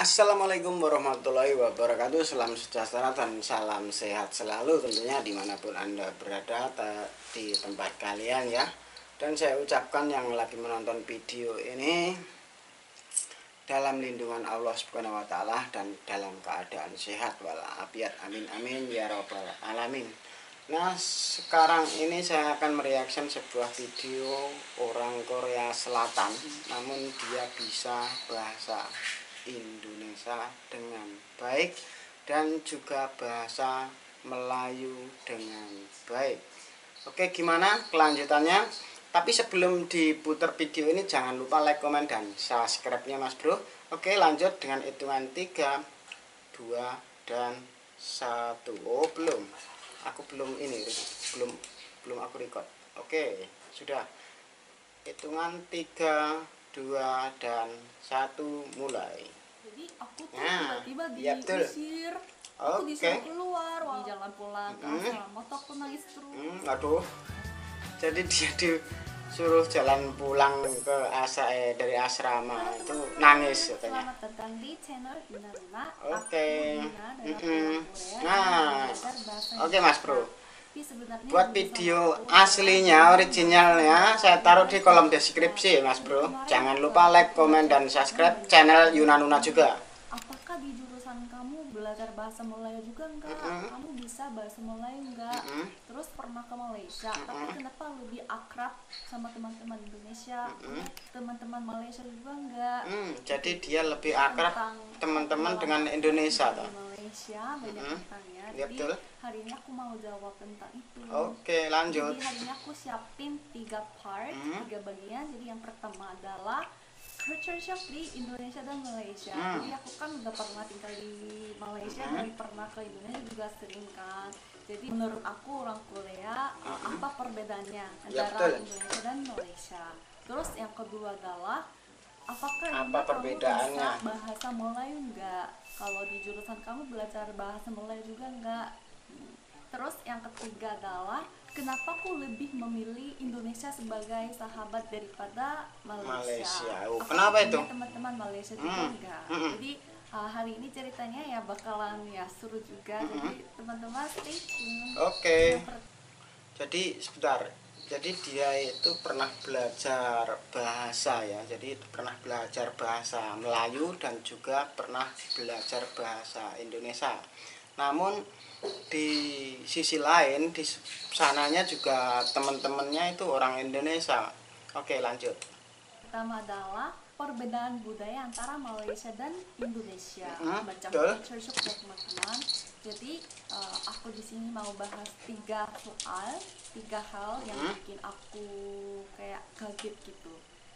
Assalamualaikum warahmatullahi wabarakatuh. Salam sejahtera dan salam sehat selalu tentunya dimanapun Anda berada di tempat kalian ya. Dan saya ucapkan yang lagi menonton video ini dalam lindungan Allah Subhanahu wa taala dan dalam keadaan sehat walafiat. Amin amin ya rabbal alamin. Nah, sekarang ini saya akan mereaction sebuah video orang Korea Selatan, namun dia bisa bahasa Indonesia dengan baik dan juga bahasa Melayu dengan baik. Oke, gimana kelanjutannya? Tapi sebelum diputar video ini jangan lupa like, komen, dan subscribe-nya Mas Bro. Oke, lanjut dengan hitungan 3, 2, dan 1. Oh, belum. Aku belum ini, belum aku record. Oke, sudah. Hitungan 3, 2, dan 1 mulai. Jadi aku tuh tiba-tiba diusir. Aku Oke. disuruh keluar di jalan pulang ke asrama tuh aku nangis terus. Aduh. Jadi dia disuruh jalan pulang ke dari asrama itu nangis katanya. Selamat datang di channel Yunanuna. Oke. Nah, Oke Mas Bro. sebenarnya Buat video aslinya, originalnya saya taruh di kolom deskripsi Mas Bro. Jangan lupa like, komen, dan subscribe channel Yunanuna juga. Apakah di jurusan kamu belajar bahasa Melayu juga enggak? Kamu bisa bahasa Melayu enggak? Terus pernah ke Malaysia, tapi kenapa lebih akrab sama teman-teman Indonesia? Teman-teman Malaysia juga enggak? Jadi dia lebih akrab teman-teman dengan Indonesia toh. Malaysia banyak pertanyaan. Ya, Jadi betul. hari ini aku mau jawab tentang itu. Oke, lanjut. Jadi hari ini aku siapin 3 part, 3 bagian. Jadi yang pertama adalah culture shock di Indonesia dan Malaysia. Jadi aku kan udah pernah tinggal di Malaysia dan pernah ke Indonesia juga sering kan. Jadi menurut aku orang Korea apa perbedaannya Ya, antara betul. Indonesia dan Malaysia. Terus yang kedua adalah apakah Apa perbedaannya? kamu bisa bahasa Melayu enggak? Kalau di jurusan kamu belajar bahasa Melayu juga enggak? Terus yang ketiga adalah kenapa aku lebih memilih Indonesia sebagai sahabat daripada Malaysia? Oh, Aku kenapa itu? punya teman-teman Malaysia juga enggak? Jadi hari ini ceritanya ya bakalan ya seru juga. Jadi teman-teman stay tune. Oke. Yang per- Jadi sebentar. Jadi dia itu pernah belajar bahasa ya. Jadi pernah belajar bahasa Melayu dan juga pernah belajar bahasa Indonesia. Namun di sisi lain di sananya juga teman-temannya itu orang Indonesia. Oke, lanjut. Pertama adalah perbedaan budaya antara Malaysia dan Indonesia. Macam betul. culture shock ya teman-teman. Jadi aku di sini mau bahas 3 soal, 3 hal yang bikin aku kayak kaget gitu.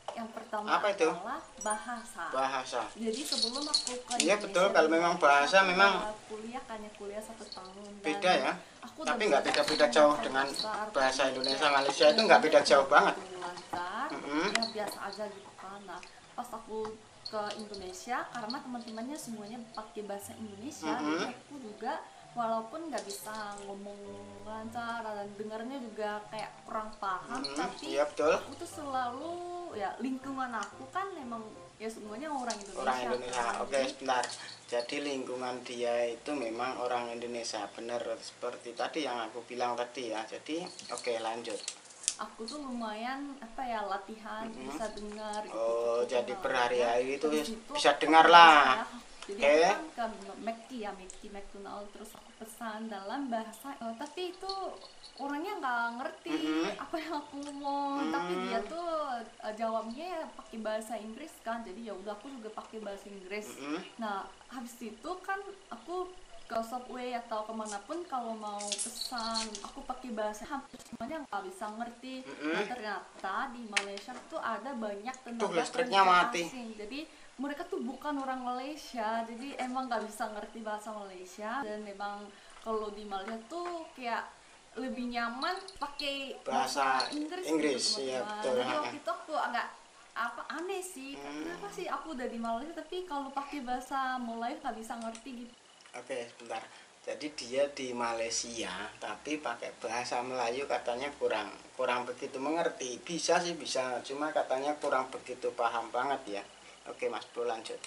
Yang pertama Apa itu? adalah bahasa. Bahasa. Jadi sebelum aku ke Iya, Indonesia betul. dan Kalau memang bahasa aku memang kuliah kan ya kuliah 1 tahun. Dan beda ya. aku Tapi udah nggak belajar beda-beda jauh bahasa dengan besar, bahasa tapi Indonesia ya, Malaysia itu nggak beda jauh banget. lancar, ya biasa aja gitu kan. Nah, pas aku ke Indonesia karena teman-temannya semuanya pakai bahasa Indonesia, jadi aku juga walaupun nggak bisa ngomong lancar dan dengarnya juga kayak kurang paham, tapi Iya, betul. aku tuh selalu ya lingkungan aku kan memang ya semuanya orang Indonesia. Orang Indonesia. Kan. Oke, sebentar. Jadi lingkungan dia itu memang orang Indonesia. Benar seperti tadi yang aku bilang tadi ya. Jadi oke, lanjut. Aku tuh lumayan apa ya latihan bisa dengar gitu. Oh, jadi berhari-hari itu Habis itu bisa aku dengar lah. Jadi Oke. aku kan ke McDonald terus aku pesan dalam bahasa tapi itu orangnya nggak ngerti apa yang aku ngomong, tapi dia tuh jawabnya ya pakai bahasa Inggris kan, jadi ya udah aku juga pakai bahasa Inggris. Nah habis itu kan aku ke Subway atau kemanapun kalau mau pesan aku pakai bahasa hampir semuanya nggak bisa ngerti. Nah ternyata di Malaysia tuh ada banyak tenaga listriknya kerja mati. asing, jadi mereka tuh bukan orang Malaysia, jadi emang nggak bisa ngerti bahasa Malaysia. Dan memang kalau di Malaysia tuh kayak lebih nyaman pakai bahasa Inggris gitu, ya, teman-teman. betul. Jadi waktu itu aku agak aneh sih, kenapa sih aku udah di Malaysia tapi kalau pakai bahasa Melayu nggak bisa ngerti gitu. Oke, sebentar. Jadi dia di Malaysia tapi pakai bahasa Melayu katanya kurang begitu mengerti. Bisa sih bisa, cuma katanya kurang begitu paham banget ya. Oke Mas Bro, lanjut.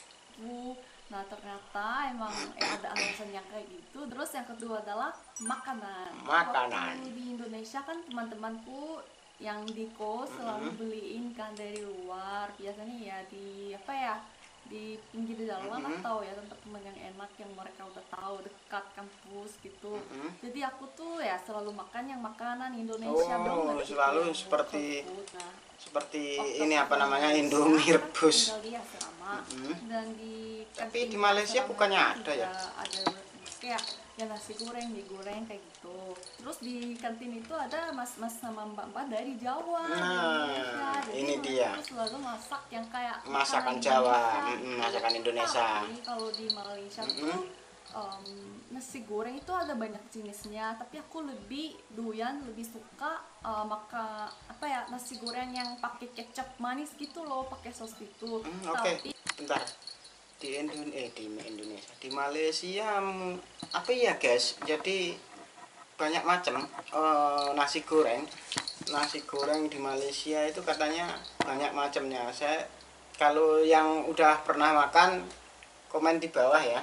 Nah ternyata emang ada alasan yang kayak gitu. Terus yang kedua adalah makanan. Makanan. Waktu di Indonesia kan teman-temanku yang di kos selalu beliin kan dari luar. Biasanya ya di apa ya, di pinggir jalan atau ya tempat teman yang enak yang mereka udah tahu dekat kampus gitu. Jadi aku tuh ya selalu makan yang makanan Indonesia banget gitu, selalu yang seperti local food. Nah, seperti waktu ini aku apa di namanya, Malaysia, Indomie kan rebus. tinggal di asrama, dan di Tapi kantin di Malaysia asrama bukannya itu ada ya? juga ada kayak ya nasi goreng, mie goreng kayak gitu. Terus di kantin itu ada mas-mas sama mbak-mbak dari Jawa, dari Indonesia. Jadi ini mereka dia. tuh selalu masak yang kayak Masakan makanan Jawa, Indonesia. masakan Indonesia. Tapi kalau di Malaysia tuh nasi goreng itu ada banyak jenisnya, tapi aku lebih doyan, lebih suka maka apa ya, nasi goreng yang pakai kecap manis gitu loh, pakai sos itu. Oke, Tapi bentar. Di Indonesia, di Malaysia apa ya guys? Jadi banyak macam nasi goreng. Nasi goreng di Malaysia itu katanya banyak macamnya. Saya kalau yang udah pernah makan komen di bawah ya.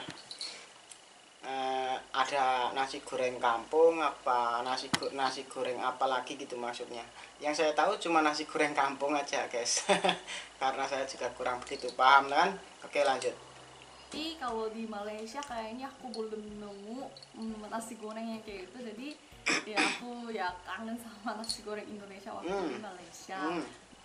Ada nasi goreng kampung apa nasi goreng apa lagi gitu maksudnya. Yang saya tahu cuma nasi goreng kampung aja guys. Karena saya juga kurang begitu paham kan. Oke, lanjut. kalau di Malaysia kayaknya aku belum nemu nasi goreng yang kayak gitu. Jadi ya aku ya kangen sama nasi goreng Indonesia waktu di Malaysia.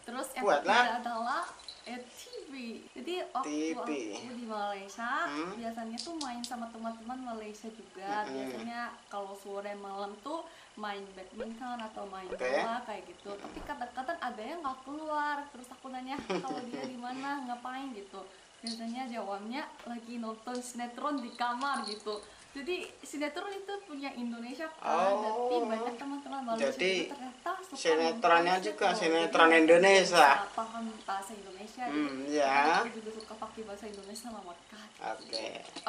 Terus yang ketiga adalah TV. Jadi waktu TV. aku di Malaysia biasanya tuh main sama teman-teman Malaysia juga. Biasanya kalau sore malam tuh main badminton atau main bola kayak gitu. Tapi kadang-kadang ada yang nggak keluar. Terus aku nanya kalau dia di mana, ngapain gitu. Biasanya jawabnya lagi nonton sinetron di kamar gitu. Jadi sinetron itu punya Indonesia kan, tapi banyak teman-teman Malaysia Jadi, juga ternyata suka sinetronnya nonton juga sinetron. sinetron Jadi Indonesia. bisa paham bahasa Indonesia. Ya. Aku juga suka pakai bahasa Indonesia sama mereka.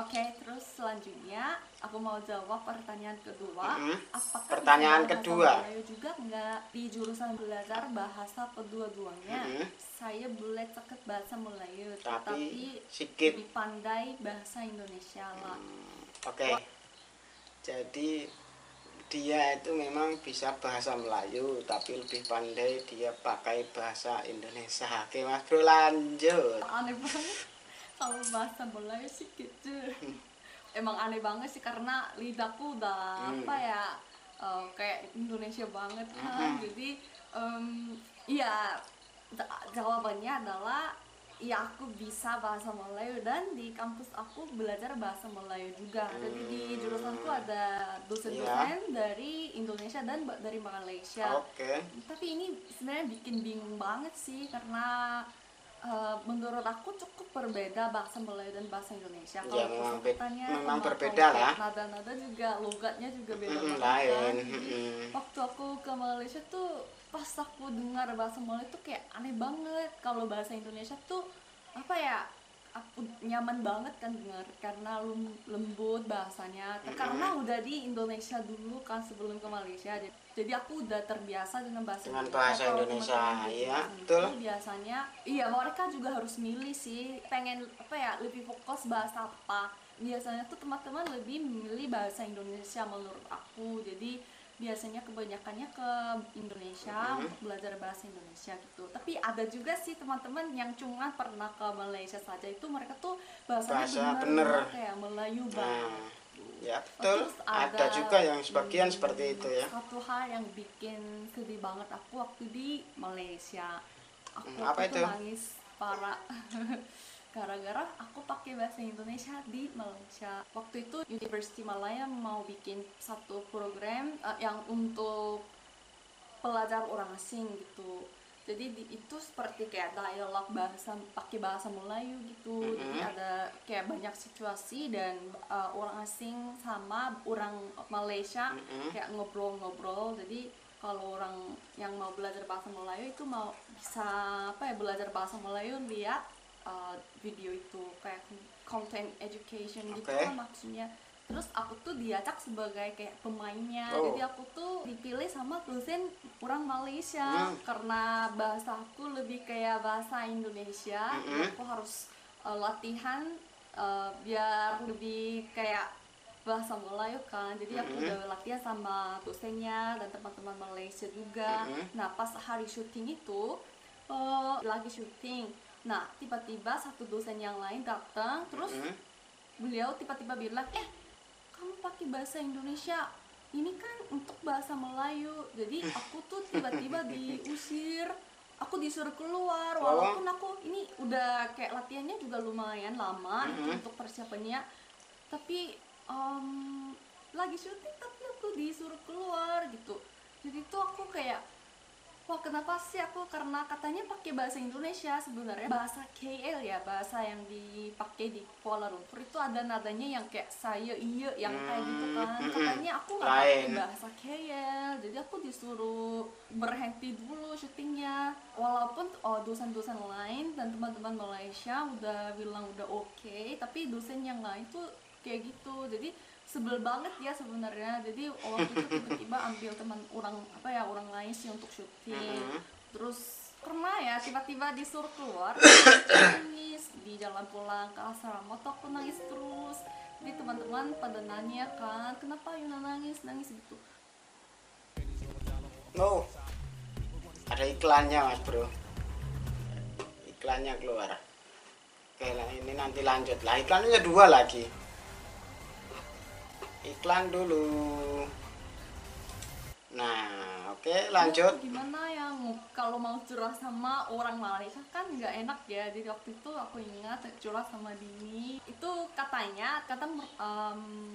Oke, terus selanjutnya aku mau jawab pertanyaan kedua. Apakah Pertanyaan bisa kedua. bahasa Melayu juga enggak? Di jurusan belajar bahasa kedua-duanya, saya boleh ceket bahasa Melayu, tapi sedikit lebih pandai bahasa Indonesia lah. Oke. Jadi dia itu memang bisa bahasa Melayu tapi lebih pandai dia pakai bahasa Indonesia. Oke Mas Bro, lanjut. Aneh banget kalau bahasa Melayu sih gitu. Emang aneh banget sih karena lidahku udah apa ya, kayak Indonesia banget kan. Jadi iya, jawabannya adalah ya aku bisa bahasa Melayu, dan di kampus aku belajar bahasa Melayu juga. Jadi di jurusanku ada dosen-dosen dari Indonesia dan dari Malaysia. Tapi ini sebenarnya bikin bingung banget sih karena menurut aku cukup berbeda bahasa Melayu dan bahasa Indonesia. Kalau memang berbeda lah. Nada-nada juga, logatnya juga beda banget kan. Waktu aku ke Malaysia tuh pas aku dengar bahasa Melayu tuh kayak aneh banget. Kalau bahasa Indonesia tuh apa ya, aku nyaman banget kan dengar karena lembut bahasanya. Karena udah di Indonesia dulu kan sebelum ke Malaysia. Jadi aku udah terbiasa dengan bahasa Indonesia. Iya, betul. Biasanya iya, mereka juga harus milih sih, pengen apa ya, lebih fokus bahasa apa. Biasanya tuh teman-teman lebih memilih bahasa Indonesia menurut aku. Jadi biasanya kebanyakannya ke Indonesia untuk belajar bahasa Indonesia gitu. Tapi ada juga sih teman-teman yang cuma pernah ke Malaysia saja, itu mereka tuh bahasanya bener kayak Melayu banget. Ya betul, ada juga yang sebagian seperti itu ya. Satu hal yang bikin sedih banget aku waktu di Malaysia, aku apa itu? nangis parah gara-gara aku pakai bahasa Indonesia di Malaysia. Waktu itu University Malaya mau bikin satu program yang untuk pelajar orang asing gitu. Jadi itu seperti kayak dialog bahasa, pakai bahasa Melayu gitu. Jadi ada kayak banyak situasi dan orang asing sama orang Malaysia kayak ngobrol-ngobrol. Jadi kalau orang yang mau belajar bahasa Melayu itu mau bisa apa ya, belajar bahasa Melayu, lihat video itu kayak content education gitu kan maksudnya. Terus aku tuh diajak sebagai kayak pemainnya. Jadi aku tuh dipilih sama dosen orang Malaysia karena bahasa aku lebih kayak bahasa Indonesia. Aku harus latihan lebih kayak bahasa Melayu kan, jadi aku udah latihan sama dosennya dan teman-teman Malaysia juga. Nah pas hari syuting itu lagi syuting, nah tiba-tiba satu dosen yang lain datang, terus beliau tiba-tiba bilang, kamu pakai bahasa Indonesia, ini kan untuk bahasa Melayu. Jadi aku tuh tiba-tiba diusir, aku disuruh keluar, walaupun aku ini udah kayak latihannya juga lumayan lama untuk persiapannya, tapi lagi syuting tapi aku disuruh keluar gitu. Jadi tuh aku kayak, wah kenapa sih aku, karena katanya pakai bahasa Indonesia, sebenarnya bahasa KL ya, bahasa yang dipakai di Kuala Lumpur itu ada nadanya yang kayak saya iya yang kayak gitu kan. Katanya aku nggak pakai bahasa KL, jadi aku disuruh berhenti dulu syutingnya, walaupun dosen-dosen lain dan teman-teman Malaysia udah bilang udah oke, tapi dosen yang lain tuh kayak gitu. Jadi sebel banget ya sebenarnya. Jadi waktu itu tiba-tiba ambil teman orang lain sih untuk syuting, terus karena ya tiba-tiba disuruh keluar, nangis di jalan pulang ke asrama tuh aku nangis terus. Jadi teman-teman pada nanya kan, kenapa Yuna nangis gitu. Ada iklannya Mas Bro, iklannya keluar. Oke, ini nanti lanjut lah, iklannya 2 lagi. Iklan dulu. Nah, oke, lanjut. Gimana yang kalau mau curah sama orang Malaysia kan nggak enak ya. Jadi waktu itu aku ingat curah sama Dini itu katanya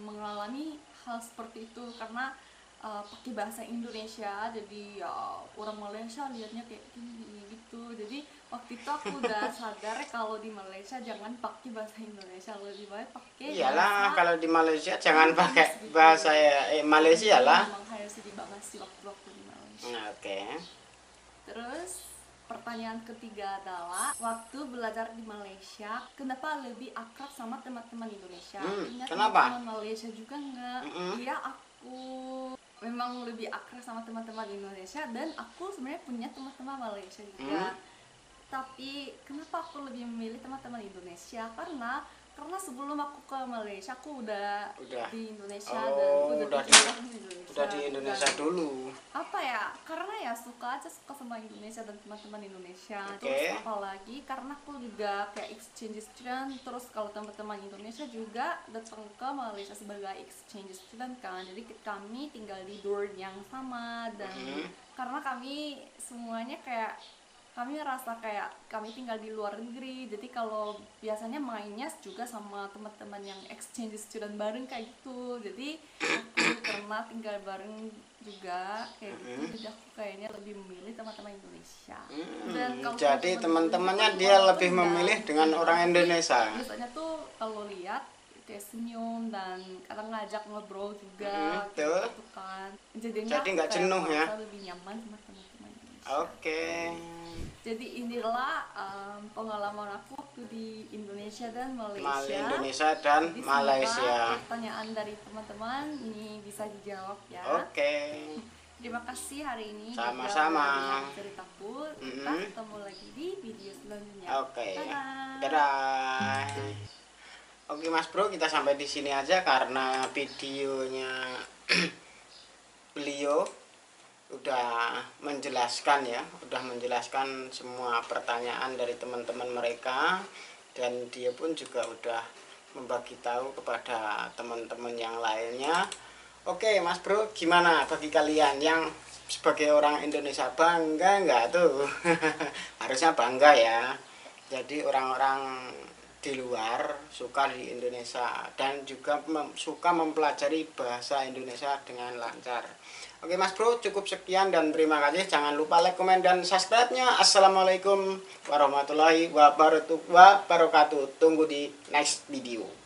mengalami hal seperti itu karena pakai bahasa Indonesia, jadi orang Malaysia lihatnya kayak gini gitu. Jadi waktu itu aku udah sadar kalau di Malaysia jangan pakai bahasa Indonesia, lebih baik pakai iyalah kalau di Malaysia jangan pakai bahasa Malaysia lah. Memang harus dibahas sih waktu di Malaysia. Oke. Terus pertanyaan ketiga adalah, waktu belajar di Malaysia kenapa lebih akrab sama teman-teman Indonesia? Kenapa? Teman Malaysia juga enggak? Iya, aku memang lebih akrab sama teman-teman Indonesia dan aku sebenarnya punya teman-teman Malaysia juga. Tapi kenapa aku lebih memilih teman-teman Indonesia? Karena sebelum aku ke Malaysia aku udah di Indonesia dan udah di Indonesia dan, dulu. Apa ya? Karena ya suka sama Indonesia dan teman-teman Indonesia. Terus apalagi karena aku juga kayak exchange student, terus kalau teman-teman Indonesia juga datang ke Malaysia sebagai exchange student kan. Jadi kami tinggal di dorm yang sama dan karena kami semuanya kayak kami rasa kayak kami tinggal di luar negeri, jadi kalau biasanya mainnya juga sama teman-teman yang exchange student bareng kayak gitu. Jadi aku karena tinggal bareng juga kayak gitu, jadi aku kayaknya lebih memilih teman-teman Indonesia. Dan jadi teman-temannya dia lebih memilih dengan orang Indonesia. Biasanya tuh kalau lihat kayak senyum dan kadang ngajak ngobrol juga gitu kan. Jadi nggak jenuh ya. Lebih nyaman sama teman-teman Indonesia. Oke. Jadi inilah pengalaman aku waktu di Indonesia dan Malaysia. Jadi Malaysia. Pertanyaan dari teman-teman ini bisa dijawab ya. Oke. Terima kasih hari ini. Sama-sama. Ceritaku. Kita ketemu lagi di video selanjutnya. Oke. Dadah. Oke Mas Bro, kita sampai di sini aja karena videonya beliau udah menjelaskan semua pertanyaan dari teman-teman mereka, dan dia pun juga udah membagi tahu kepada teman-teman yang lainnya. Oke Mas Bro, gimana bagi kalian yang sebagai orang Indonesia, bangga nggak tuh? Harusnya bangga ya. Jadi orang-orang di luar suka di Indonesia dan juga suka mempelajari bahasa Indonesia dengan lancar. Oke Mas Bro, cukup sekian dan terima kasih. Jangan lupa like, komen, dan subscribe-nya. Assalamualaikum warahmatullahi wabarakatuh. Tunggu di next video.